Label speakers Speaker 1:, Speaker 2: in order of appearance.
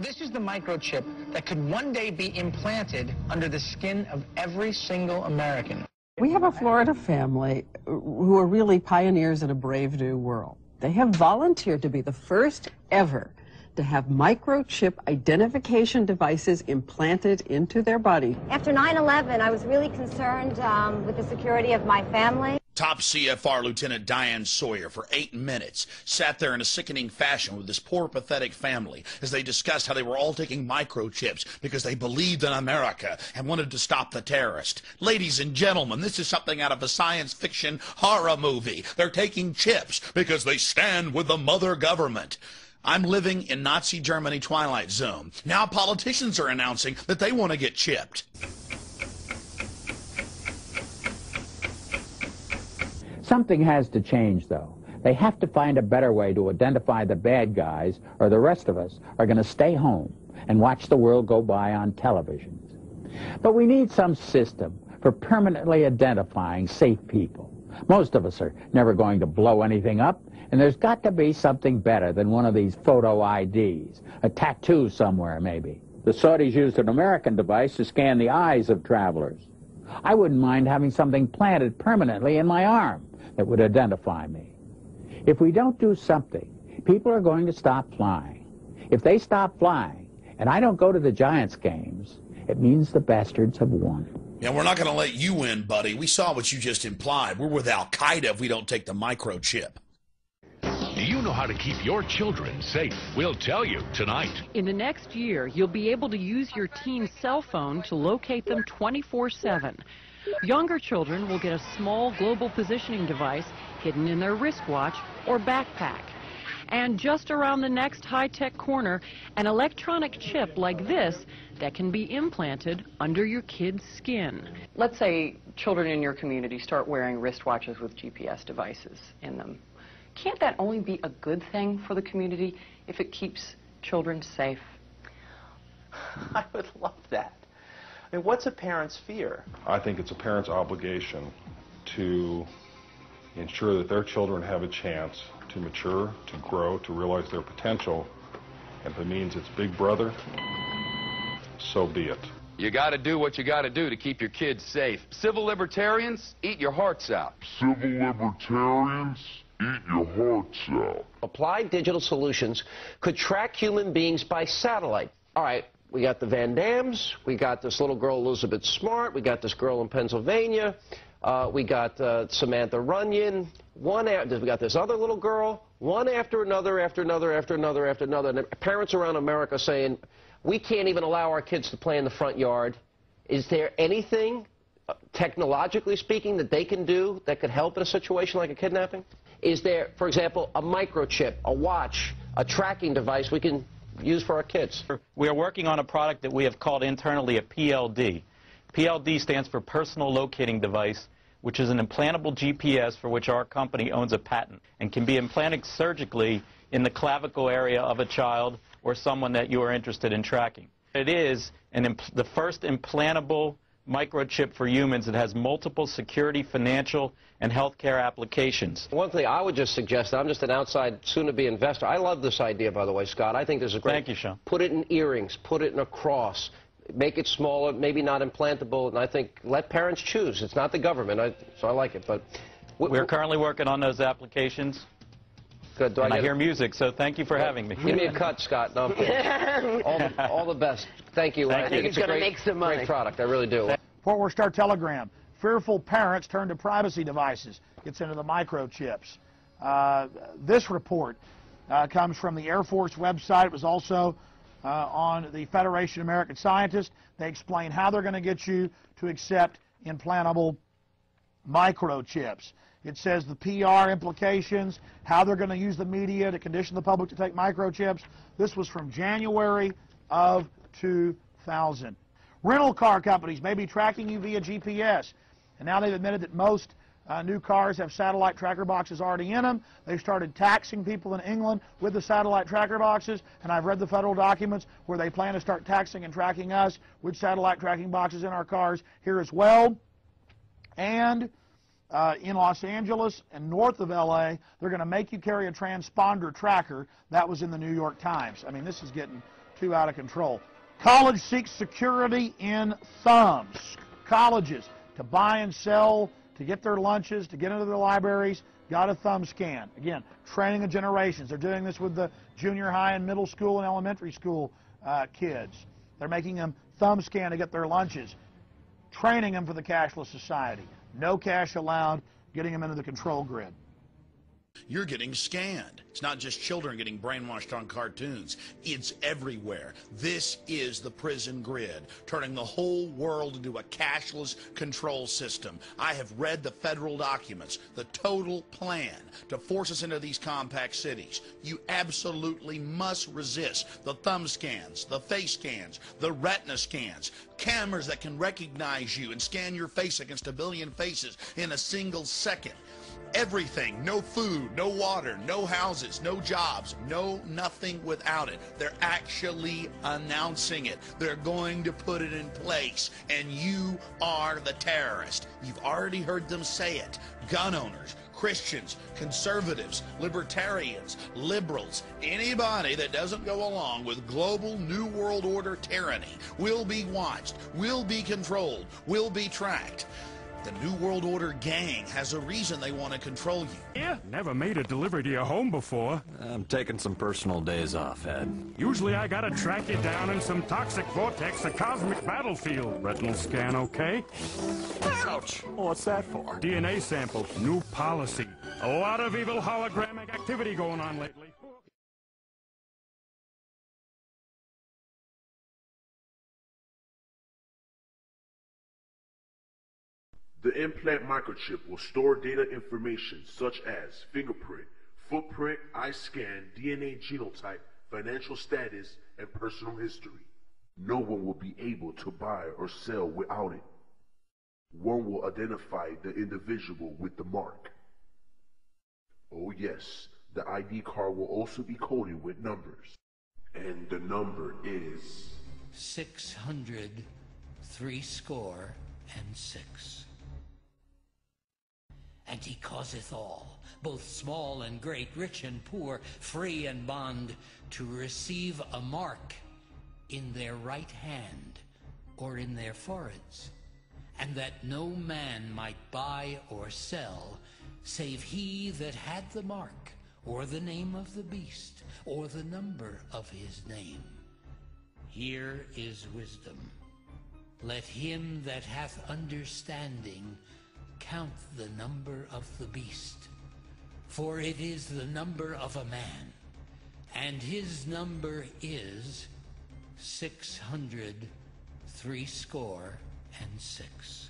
Speaker 1: This is the microchip that could one day be implanted under the skin of every single American.
Speaker 2: We have a Florida family who are really pioneers in a brave new world. They have volunteered to be the first ever to have microchip identification devices implanted into their body.
Speaker 3: After 9/11, I was really concerned with the security of my family.
Speaker 4: Top CFR Lieutenant Diane Sawyer for 8 minutes sat there in a sickening fashion with this poor, pathetic family as they discussed how they were all taking microchips because they believed in America and wanted to stop the terrorist. Ladies and gentlemen, this is something out of a science fiction horror movie. They're taking chips because they stand with the mother government. I'm living in Nazi Germany Twilight Zone. Now politicians are announcing that they want to get chipped.
Speaker 5: Something has to change, though. They have to find a better way to identify the bad guys, or the rest of us are going to stay home and watch the world go by on television. But we need some system for permanently identifying safe people. Most of us are never going to blow anything up, and there's got to be something better than one of these photo IDs, a tattoo somewhere maybe. The Saudis used an American device to scan the eyes of travelers. I wouldn't mind having something planted permanently in my arm that would identify me. If we don't do something, people are going to stop flying. If they stop flying, and I don't go to the Giants games, it means the bastards have won.
Speaker 4: Yeah, we're not going to let you win, buddy. We saw what you just implied. We're with Al-Qaeda if we don't take the microchip.
Speaker 6: Do you know how to keep your children safe? We'll tell you tonight.
Speaker 7: In the next year, you'll be able to use your teen's cell phone to locate them 24/7. Younger children will get a small global positioning device hidden in their wristwatch or backpack. And just around the next high-tech corner, an electronic chip like this that can be implanted under your kid's skin. Let's say children in your community start wearing wristwatches with GPS devices in them. Can't that only be a good thing for the community if it keeps children safe?
Speaker 8: I would love that. I mean, what's a parent's fear?
Speaker 9: I think it's a parent's obligation to ensure that their children have a chance to mature, to grow, to realize their potential. And if it means it's Big Brother, so be it.
Speaker 10: You got to do what you got to do to keep your kids safe. Civil libertarians, eat your hearts out.
Speaker 11: Civil libertarians, eat your hearts out.
Speaker 12: Applied digital solutions could track human beings by satellite. All right, we got the Van Dams, we got this little girl Elizabeth Smart, we got this girl in Pennsylvania, we got Samantha Runyon, we got this other little girl, one after another, after another, after another, after another. And parents around America saying, we can't even allow our kids to play in the front yard. Is there anything, technologically speaking, that they can do that could help in a situation like a kidnapping? Is there, for example, a microchip, a watch, a tracking device we can use for our kids?
Speaker 13: We are working on a product that we have called internally a PLD. PLD stands for Personal Locating Device, which is an implantable GPS for which our company owns a patent and can be implanted surgically in the clavicle area of a child or someone that you are interested in tracking. It is the first implantable microchip for humans that has multiple security, financial, and healthcare applications.
Speaker 12: One thing I would just suggest, I'm just an outside, soon-to-be investor. I love this idea, by the way, Scott. I think this is great.
Speaker 13: Thank you, Sean.
Speaker 12: Put it in earrings, put it in a cross, make it smaller, maybe not implantable, and I think let parents choose. It's not the government, so I like it. But
Speaker 13: we're currently working on those applications.
Speaker 12: Good.
Speaker 13: I hear music, so thank you for having me.
Speaker 12: Give me a cut, Scott. No, all the best. Thank you.
Speaker 13: Thank
Speaker 12: I think
Speaker 13: you.
Speaker 12: it's a great product. I really do.
Speaker 14: Fort Worth Star Telegram. Fearful parents turn to privacy devices. Gets into the microchips. This report comes from the Air Force website. It was also on the Federation of American Scientists. They explain how they're going to get you to accept implantable microchips. It says the PR implications, how they're going to use the media to condition the public to take microchips. This was from January of 2000. Rental car companies may be tracking you via GPS. And now they've admitted that most new cars have satellite tracker boxes already in them. They've started taxing people in England with the satellite tracker boxes. And I've read the federal documents where they plan to start taxing and tracking us with satellite tracking boxes in our cars here as well. And in Los Angeles and north of L.A., they're going to make you carry a transponder tracker. That was in the New York Times. I mean, this is getting too out of control. College seeks security in thumbs. Colleges, to buy and sell, to get their lunches, to get into their libraries, got a thumb scan. Again, training of generations. They're doing this with the junior high and middle school and elementary school kids. They're making them thumb scan to get their lunches, training them for the cashless society. No cash allowed, getting them into the control grid.
Speaker 4: You're getting scanned. It's not just children getting brainwashed on cartoons. It's everywhere. This is the prison grid, turning the whole world into a cashless control system. I have read the federal documents, the total plan to force us into these compact cities. You absolutely must resist the thumb scans, the face scans, the retina scans, cameras that can recognize you and scan your face against 1 billion faces in a single second. Everything, no food, no water, no houses, no jobs, no nothing without it. They're actually announcing it. They're going to put it in place, and you are the terrorist. You've already heard them say it. Gun owners, Christians, conservatives, libertarians, liberals, anybody that doesn't go along with global New World Order tyranny will be watched, will be controlled, will be tracked. The New World Order gang has a reason they want to control you.
Speaker 15: Yeah, never made a delivery to your home before.
Speaker 16: I'm taking some personal days off, Ed.
Speaker 15: Usually I gotta track you down in some toxic vortex, a cosmic battlefield. Retinal scan okay?
Speaker 16: Ouch! What's that for?
Speaker 15: DNA sample, new policy. A lot of evil hologramic activity going on lately.
Speaker 11: The implant microchip will store data information such as fingerprint, footprint, eye scan, DNA genotype, financial status, and personal history. No one will be able to buy or sell without it. One will identify the individual with the mark. Oh yes, the ID card will also be coded with numbers. And the number is
Speaker 17: 600 threescore and 6. And he causeth all, both small and great, rich and poor, free and bond, to receive a mark in their right hand or in their foreheads, and that no man might buy or sell, save he that had the mark, or the name of the beast, or the number of his name. Here is wisdom. Let him that hath understanding count the number of the beast, for it is the number of a man, and his number is 600 threescore and 6.